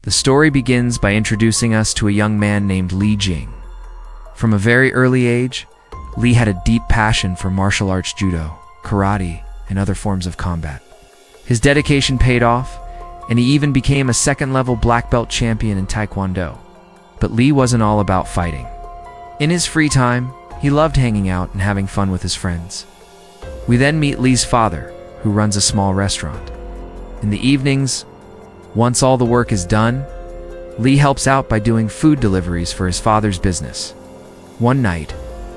The story begins by introducing us to a young man named Li Jing. From a very early age, Li had a deep passion for martial arts, judo, karate, and other forms of combat. His dedication paid off, and he even became a second-level black belt champion in Taekwondo. But Li wasn't all about fighting. In his free time, he loved hanging out and having fun with his friends. We then meet Li's father, who runs a small restaurant. In the evenings, once all the work is done, Li helps out by doing food deliveries for his father's business. One night,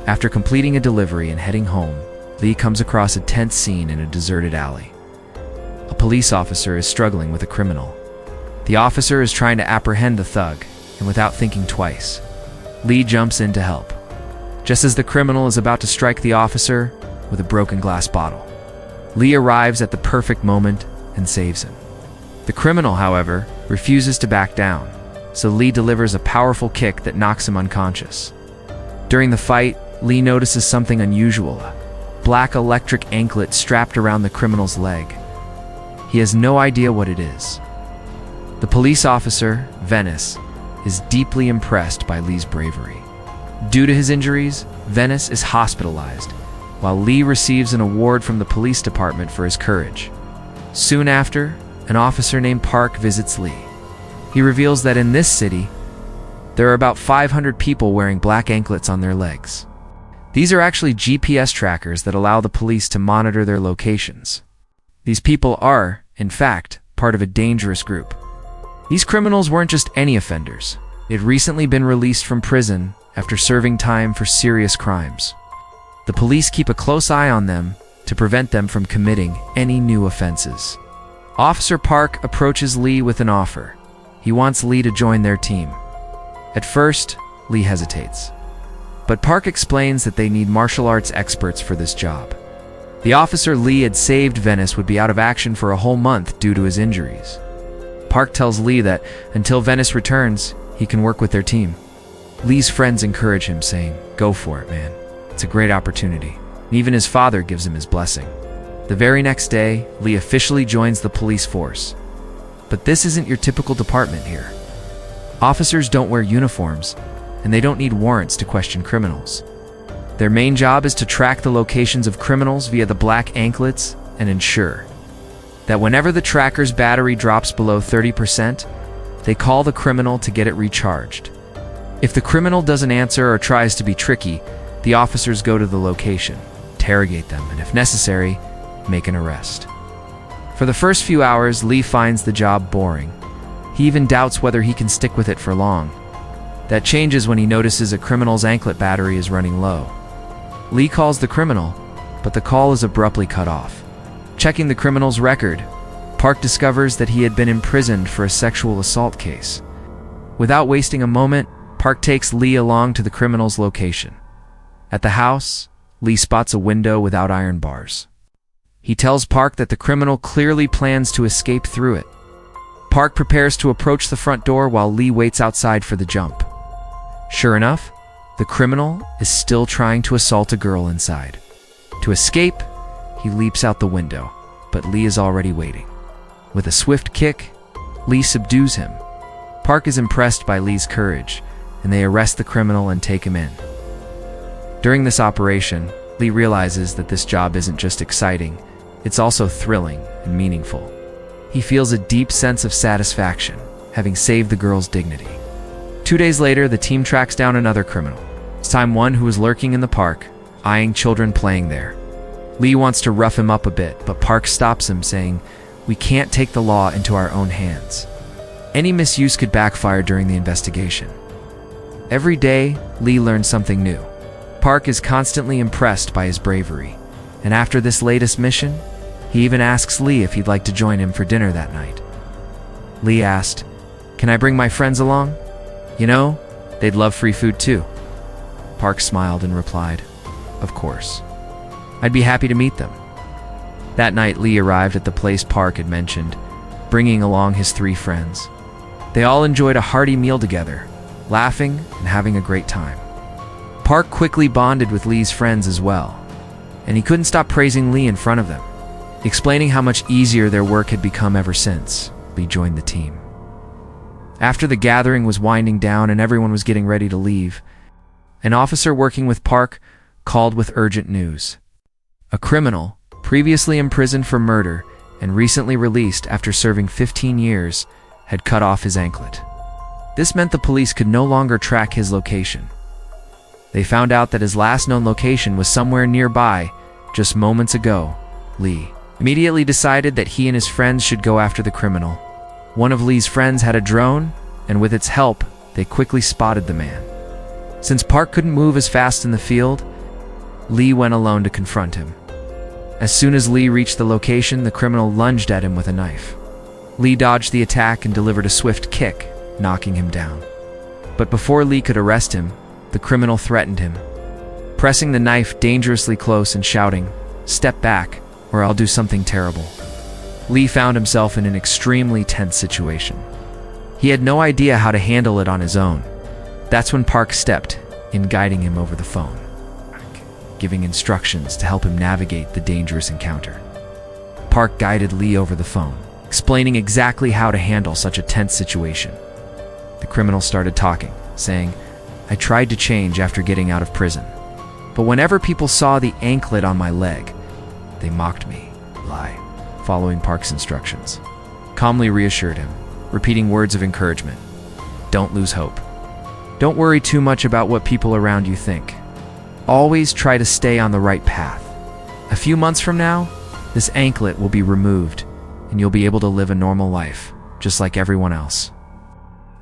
after completing a delivery and heading home, Li comes across a tense scene in a deserted alley. A police officer is struggling with a criminal. The officer is trying to apprehend the thug, and without thinking twice, Li jumps in to help. Just as the criminal is about to strike the officer with a broken glass bottle, Li arrives at the perfect moment and saves him. The criminal, however, refuses to back down, so Li delivers a powerful kick that knocks him unconscious. During the fight, Li notices something unusual, a black electric anklet strapped around the criminal's leg. He has no idea what it is. The police officer, Venice, is deeply impressed by Li's bravery. Due to his injuries, Venice is hospitalized, while Li receives an award from the police department for his courage. Soon after, an officer named Park visits Li. He reveals that in this city, there are about 500 people wearing black anklets on their legs. These are actually GPS trackers that allow the police to monitor their locations. These people are, in fact, part of a dangerous group. These criminals weren't just any offenders. They'd recently been released from prison after serving time for serious crimes. The police keep a close eye on them to prevent them from committing any new offenses. Officer Park approaches Li with an offer. He wants Li to join their team. At first, Li hesitates. But Park explains that they need martial arts experts for this job. The officer Li had saved Venice would be out of action for a whole month due to his injuries. Park tells Li that until Venice returns, he can work with their team. Li's friends encourage him, saying, "Go for it, man. It's a great opportunity." And even his father gives him his blessing. The very next day, Li officially joins the police force. But this isn't your typical department here. Officers don't wear uniforms, and they don't need warrants to question criminals. Their main job is to track the locations of criminals via the black anklets and ensure that whenever the tracker's battery drops below 30%, they call the criminal to get it recharged. If the criminal doesn't answer or tries to be tricky, the officers go to the location, interrogate them, and if necessary, make an arrest. For the first few hours, Li finds the job boring. He even doubts whether he can stick with it for long. That changes when he notices a criminal's anklet battery is running low. Li calls the criminal, but the call is abruptly cut off. Checking the criminal's record, Park discovers that he had been imprisoned for a sexual assault case. Without wasting a moment, Park takes Li along to the criminal's location. At the house, Li spots a window without iron bars. He tells Park that the criminal clearly plans to escape through it. Park prepares to approach the front door while Li waits outside for the jump. Sure enough, the criminal is still trying to assault a girl inside. To escape, he leaps out the window, but Li is already waiting. With a swift kick, Li subdues him. Park is impressed by Li's courage, and they arrest the criminal and take him in. During this operation, Li realizes that this job isn't just exciting, it's also thrilling and meaningful. He feels a deep sense of satisfaction, having saved the girl's dignity. 2 days later, the team tracks down another criminal, this time one who is lurking in the park, eyeing children playing there. Li wants to rough him up a bit, but Park stops him, saying, "We can't take the law into our own hands. Any misuse could backfire during the investigation." Every day, Li learns something new. Park is constantly impressed by his bravery, and after this latest mission, he even asks Li if he'd like to join him for dinner that night. Li asked, "Can I bring my friends along? You know, they'd love free food too." Park smiled and replied, "Of course. I'd be happy to meet them." That night, Li arrived at the place Park had mentioned, bringing along his 3 friends. They all enjoyed a hearty meal together, laughing and having a great time. Park quickly bonded with Li's friends as well, and he couldn't stop praising Li in front of them, explaining how much easier their work had become ever since Li joined the team. After the gathering was winding down and everyone was getting ready to leave, an officer working with Park called with urgent news. A criminal, previously imprisoned for murder and recently released after serving 15 years, had cut off his anklet. This meant the police could no longer track his location. They found out that his last known location was somewhere nearby just moments ago. Lee immediately decided that he and his friends should go after the criminal. One of Lee's friends had a drone, and with its help, they quickly spotted the man. Since Park couldn't move as fast in the field, Lee went alone to confront him. As soon as Lee reached the location, the criminal lunged at him with a knife. Lee dodged the attack and delivered a swift kick, knocking him down. But before Lee could arrest him, the criminal threatened him, pressing the knife dangerously close and shouting, "Step back, or I'll do something terrible." Lee found himself in an extremely tense situation. He had no idea how to handle it on his own. That's when Park stepped in, guiding him over the phone, giving instructions to help him navigate the dangerous encounter. Park guided Lee over the phone, explaining exactly how to handle such a tense situation. The criminal started talking, saying, "I tried to change after getting out of prison, but whenever people saw the anklet on my leg, they mocked me." Lie, following Park's instructions, calmly reassured him, repeating words of encouragement. "Don't lose hope. Don't worry too much about what people around you think. Always try to stay on the right path. A few months from now, this anklet will be removed, and you'll be able to live a normal life, just like everyone else."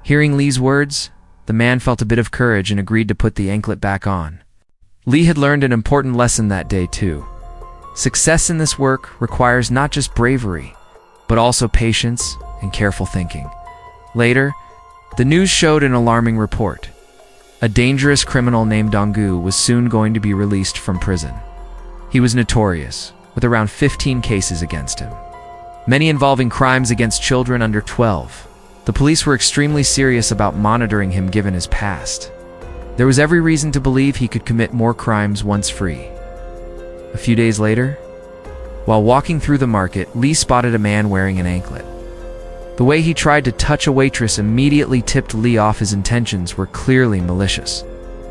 Hearing Lee's words, the man felt a bit of courage and agreed to put the anklet back on. Lee had learned an important lesson that day too. Success in this work requires not just bravery, but also patience and careful thinking. Later, the news showed an alarming report. A dangerous criminal named Donggu was soon going to be released from prison. He was notorious, with around 15 cases against him, many involving crimes against children under 12. The police were extremely serious about monitoring him given his past. There was every reason to believe he could commit more crimes once free. A few days later, while walking through the market, Lee spotted a man wearing an anklet. The way he tried to touch a waitress immediately tipped Lee off. His intentions were clearly malicious.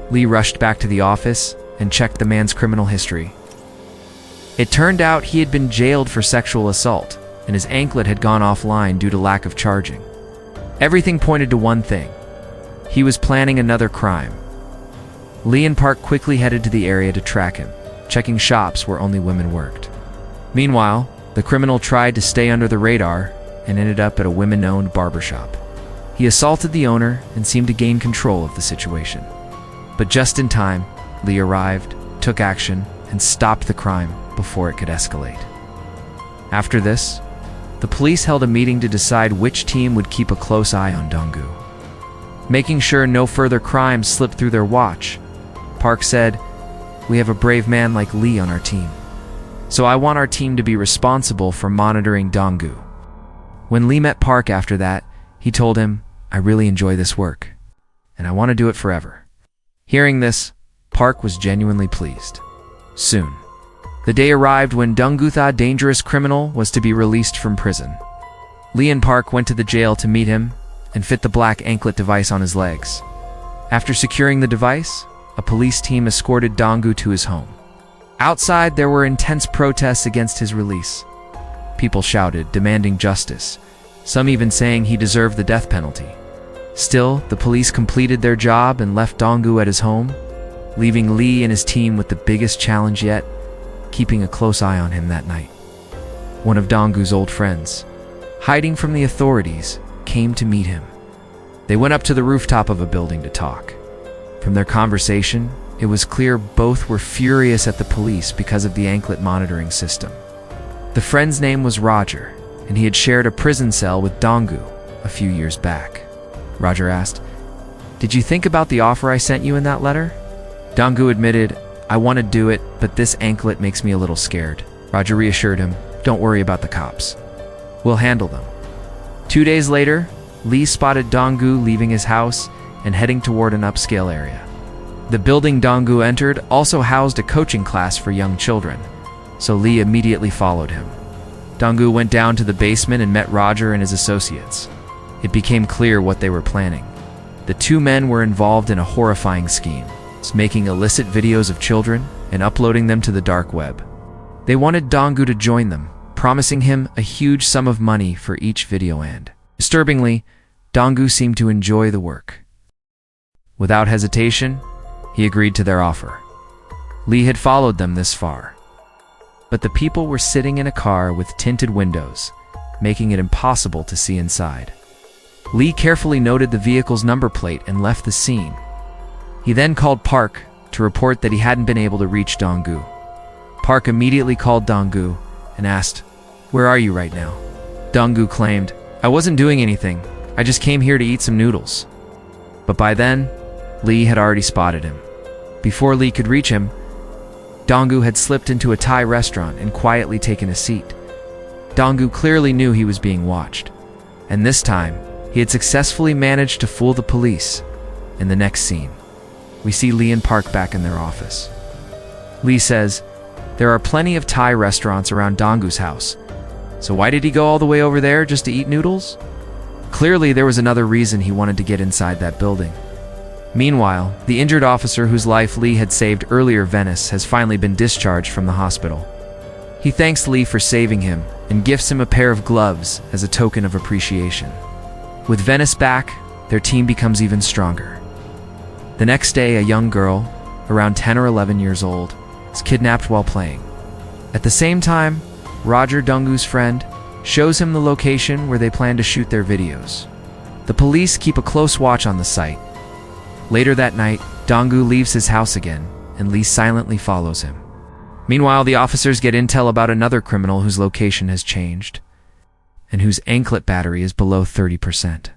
Lee rushed back to the office and checked the man's criminal history. It turned out he had been jailed for sexual assault, and his anklet had gone offline due to lack of charging. Everything pointed to one thing: he was planning another crime. Lee and Park quickly headed to the area to track him, checking shops where only women worked. Meanwhile, the criminal tried to stay under the radar and ended up at a women-owned barbershop. He assaulted the owner and seemed to gain control of the situation. But just in time, Lee arrived, took action, and stopped the crime before it could escalate. After this, the police held a meeting to decide which team would keep a close eye on Donggu. Making sure no further crimes slipped through their watch, Park said, "We have a brave man like Lee on our team, so I want our team to be responsible for monitoring Donggu." When Lee met Park after that, he told him, "I really enjoy this work, and I want to do it forever." Hearing this, Park was genuinely pleased. Soon, the day arrived when Donggu, the dangerous criminal, was to be released from prison. Lee and Park went to the jail to meet him and fit the black anklet device on his legs. After securing the device, a police team escorted Donggu to his home. Outside, there were intense protests against his release. People shouted, demanding justice, some even saying he deserved the death penalty. Still, the police completed their job and left Donggu at his home, leaving Lee and his team with the biggest challenge yet, keeping a close eye on him that night. One of Donggu's old friends, hiding from the authorities, came to meet him. They went up to the rooftop of a building to talk. From their conversation, it was clear both were furious at the police because of the anklet monitoring system. The friend's name was Roger, and he had shared a prison cell with Donggu a few years back. Roger asked, "Did you think about the offer I sent you in that letter?" Donggu admitted, "I want to do it, but this anklet makes me a little scared." Roger reassured him, "Don't worry about the cops. We'll handle them." 2 days later, Lee spotted Donggu leaving his house and heading toward an upscale area. The building Donggu entered also housed a coaching class for young children, so Lee immediately followed him. Donggu went down to the basement and met Roger and his associates. it became clear what they were planning. The two men were involved in a horrifying scheme, making illicit videos of children and uploading them to the dark web. They wanted Donggu to join them, promising him a huge sum of money for each video, and, disturbingly, Donggu seemed to enjoy the work. Without hesitation, he agreed to their offer. Lee had followed them this far. But the people were sitting in a car with tinted windows, making it impossible to see inside. Lee carefully noted the vehicle's number plate and left the scene. He then called Park to report that he hadn't been able to reach Donggu. Park immediately called Donggu and asked, "Where are you right now?" Donggu claimed, "I wasn't doing anything. I just came here to eat some noodles." But by then, Lee had already spotted him. Before Lee could reach him, Donggu had slipped into a Thai restaurant and quietly taken a seat. Donggu clearly knew he was being watched, and this time, he had successfully managed to fool the police. In the next scene, we see Lee and Park back in their office. Lee says, "There are plenty of Thai restaurants around Donggu's house, so why did he go all the way over there just to eat noodles?" Clearly, there was another reason he wanted to get inside that building. Meanwhile, the injured officer whose life Lee had saved earlier, Venice, has finally been discharged from the hospital. He thanks Lee for saving him and gifts him a pair of gloves as a token of appreciation. With Venice back, their team becomes even stronger. The next day, a young girl, around 10 or 11 years old, is kidnapped while playing. At the same time, Roger, Donggu's friend, shows him the location where they plan to shoot their videos. The police keep a close watch on the site. Later that night, Donggu leaves his house again, and Lee silently follows him. Meanwhile, the officers get intel about another criminal whose location has changed, and whose anklet battery is below 30%.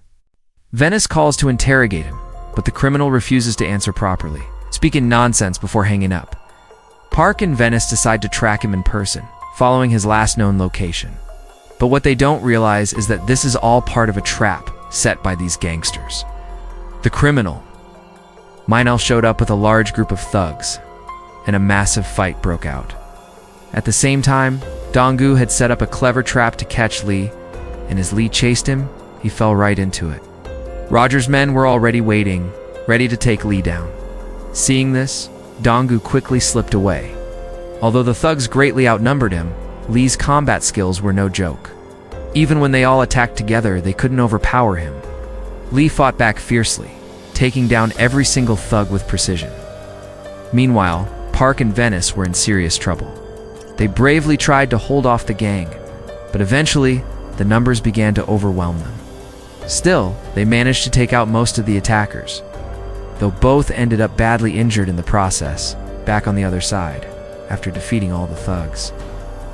Venice calls to interrogate him, but the criminal refuses to answer properly, speaking nonsense before hanging up. Park and Venice decide to track him in person, following his last known location. But what they don't realize is that this is all part of a trap set by these gangsters. The criminal, Meinel, showed up with a large group of thugs, and a massive fight broke out. At the same time, Donggu had set up a clever trap to catch Lee, and as Lee chased him, he fell right into it. Roger's men were already waiting, ready to take Lee down. Seeing this, Donggu quickly slipped away. Although the thugs greatly outnumbered him, Lee's combat skills were no joke. Even when they all attacked together, they couldn't overpower him. Lee fought back fiercely, taking down every single thug with precision. Meanwhile, Park and Venice were in serious trouble. They bravely tried to hold off the gang, but eventually, the numbers began to overwhelm them. Still, they managed to take out most of the attackers, though both ended up badly injured in the process, back on the other side, after defeating all the thugs.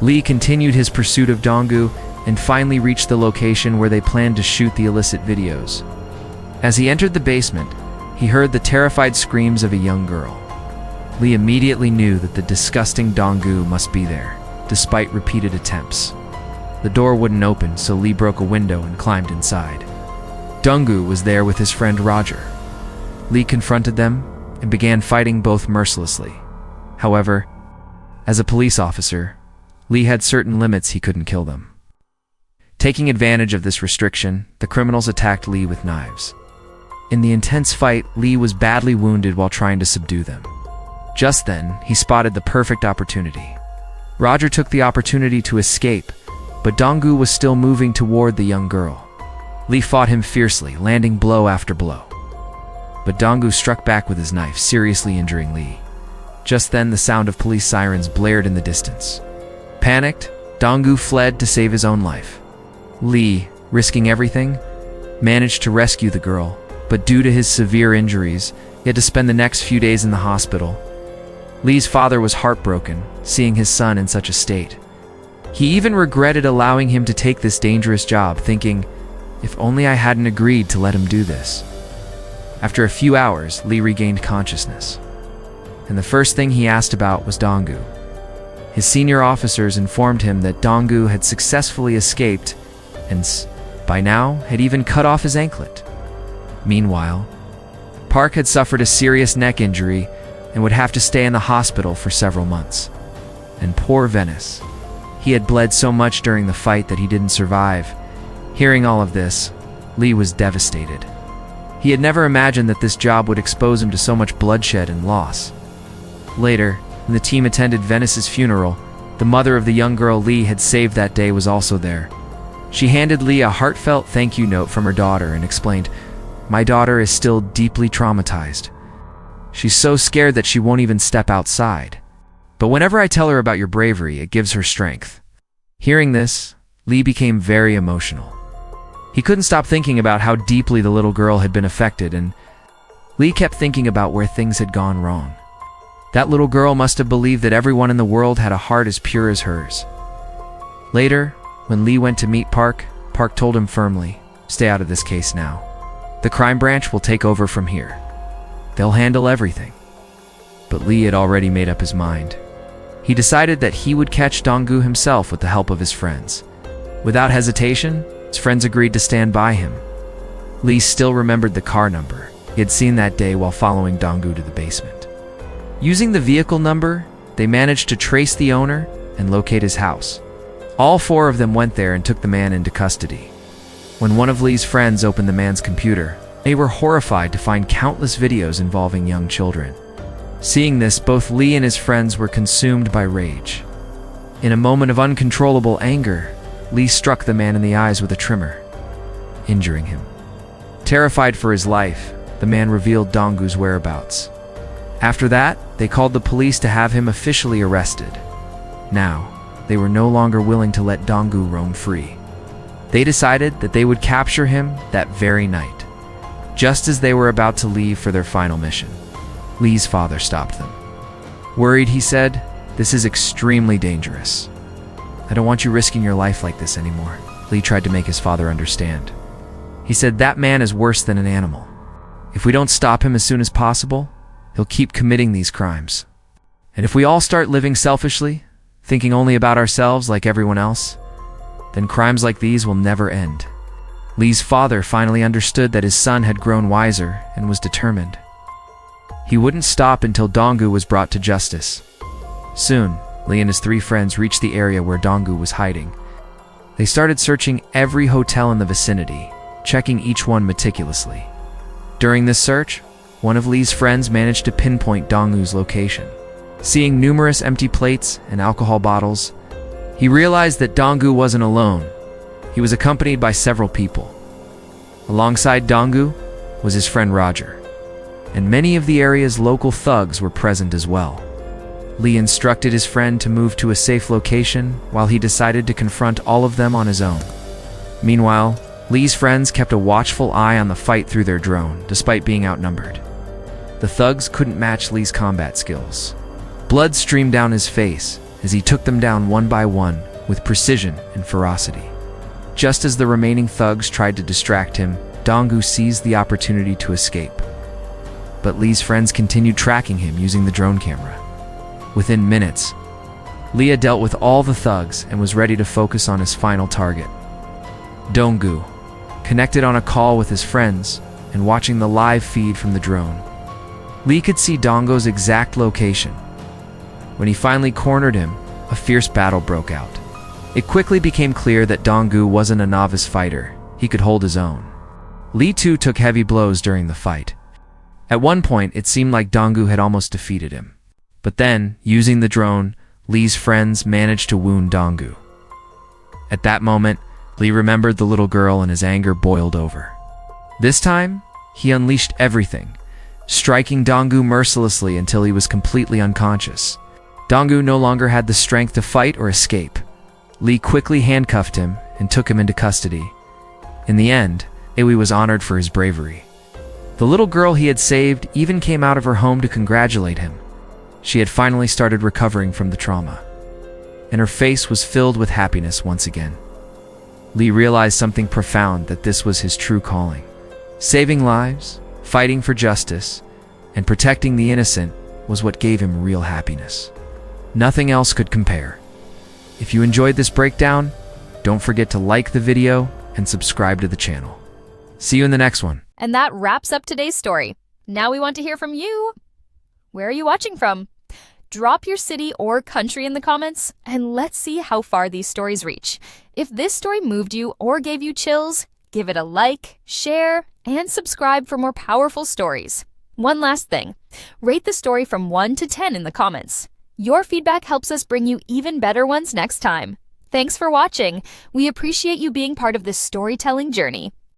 Lee continued his pursuit of Donggu and finally reached the location where they planned to shoot the illicit videos. As he entered the basement, he heard the terrified screams of a young girl. Lee immediately knew that the disgusting Donggu must be there, despite repeated attempts. The door wouldn't open, so Lee broke a window and climbed inside. Donggu was there with his friend Roger. Lee confronted them and began fighting both mercilessly. However, as a police officer, Lee had certain limits. He couldn't kill them. Taking advantage of this restriction, the criminals attacked Lee with knives. In the intense fight, Lee was badly wounded while trying to subdue them. Just then, he spotted the perfect opportunity. Roger took the opportunity to escape, but Donggu was still moving toward the young girl. Lee fought him fiercely, landing blow after blow. But Donggu struck back with his knife, seriously injuring Lee. Just then, the sound of police sirens blared in the distance. Panicked, Donggu fled to save his own life. Lee, risking everything, managed to rescue the girl, but due to his severe injuries, he had to spend the next few days in the hospital. Lee's father was heartbroken, seeing his son in such a state. He even regretted allowing him to take this dangerous job, thinking, "If only I hadn't agreed to let him do this." After a few hours, Lee regained consciousness, and the first thing he asked about was Donggu. His senior officers informed him that Donggu had successfully escaped and, by now, had even cut off his anklet. Meanwhile, Park had suffered a serious neck injury and would have to stay in the hospital for several months. And poor Venice. He had bled so much during the fight that he didn't survive. Hearing all of this, Lee was devastated. He had never imagined that this job would expose him to so much bloodshed and loss. Later, when the team attended Venice's funeral, the mother of the young girl Lee had saved that day was also there. She handed Lee a heartfelt thank you note from her daughter and explained, "My daughter is still deeply traumatized. She's so scared that she won't even step outside. But whenever I tell her about your bravery, it gives her strength." Hearing this, Lee became very emotional. He couldn't stop thinking about how deeply the little girl had been affected, and Lee kept thinking about where things had gone wrong. That little girl must have believed that everyone in the world had a heart as pure as hers. Later, when Lee went to meet Park, Park told him firmly, "Stay out of this case now. The crime branch will take over from here. They'll handle everything." But Lee had already made up his mind. He decided that he would catch Dong-gu himself with the help of his friends. Without hesitation, his friends agreed to stand by him. Lee still remembered the car number he had seen that day while following Dong-gu to the basement. Using the vehicle number, they managed to trace the owner and locate his house. All four of them went there and took the man into custody. When one of Lee's friends opened the man's computer, they were horrified to find countless videos involving young children. Seeing this, both Lee and his friends were consumed by rage. In a moment of uncontrollable anger, Lee struck the man in the eyes with a trimmer, injuring him. Terrified for his life, the man revealed Dong-gu's whereabouts. After that, they called the police to have him officially arrested. Now, they were no longer willing to let Dong-gu roam free. They decided that they would capture him that very night. Just as they were about to leave for their final mission, Lee's father stopped them. Worried, he said, "This is extremely dangerous. I don't want you risking your life like this anymore." Lee tried to make his father understand. He said, "That man is worse than an animal. If we don't stop him as soon as possible, he'll keep committing these crimes. And if we all start living selfishly, thinking only about ourselves like everyone else, then crimes like these will never end." Lee's father finally understood that his son had grown wiser and was determined. He wouldn't stop until Dong-gu was brought to justice. Soon, Lee and his three friends reached the area where Dong-gu was hiding. They started searching every hotel in the vicinity, checking each one meticulously. During this search, one of Lee's friends managed to pinpoint Dong-gu's location. Seeing numerous empty plates and alcohol bottles, he realized that Dong-gu wasn't alone. He was accompanied by several people. Alongside Dong-gu was his friend Roger, and many of the area's local thugs were present as well. Lee instructed his friend to move to a safe location while he decided to confront all of them on his own. Meanwhile, Lee's friends kept a watchful eye on the fight through their drone, despite being outnumbered. The thugs couldn't match Lee's combat skills. Blood streamed down his face as he took them down one by one with precision and ferocity. Just as the remaining thugs tried to distract him, Dong-gu seized the opportunity to escape. But Lee's friends continued tracking him using the drone camera. Within minutes, Lee dealt with all the thugs and was ready to focus on his final target. Dong-gu, connected on a call with his friends and watching the live feed from the drone. Lee could see Dong-gu's exact location. When he finally cornered him, a fierce battle broke out. It quickly became clear that Dong-gu wasn't a novice fighter. He could hold his own. Lee too took heavy blows during the fight. At one point, it seemed like Dong-gu had almost defeated him. But then, using the drone, Lee's friends managed to wound Dong-gu. At that moment, Lee remembered the little girl and his anger boiled over. This time, he unleashed everything, striking Dong-gu mercilessly until he was completely unconscious. Dong-gu no longer had the strength to fight or escape. Lee quickly handcuffed him and took him into custody. In the end, Aoi was honored for his bravery. The little girl he had saved even came out of her home to congratulate him. She had finally started recovering from the trauma, and her face was filled with happiness once again. Lee realized something profound, that this was his true calling. Saving lives, fighting for justice, and protecting the innocent was what gave him real happiness. Nothing else could compare. If you enjoyed this breakdown, don't forget to like the video and subscribe to the channel. See you in the next one. And that wraps up today's story. Now we want to hear from you. Where are you watching from? Drop your city or country in the comments, and let's see how far these stories reach. If this story moved you or gave you chills, Give it a like, share, and subscribe for more powerful stories. One last thing, rate the story from 1 to 10 in the comments. Your feedback helps us bring you even better ones next time. Thanks for watching. We appreciate you being part of this storytelling journey.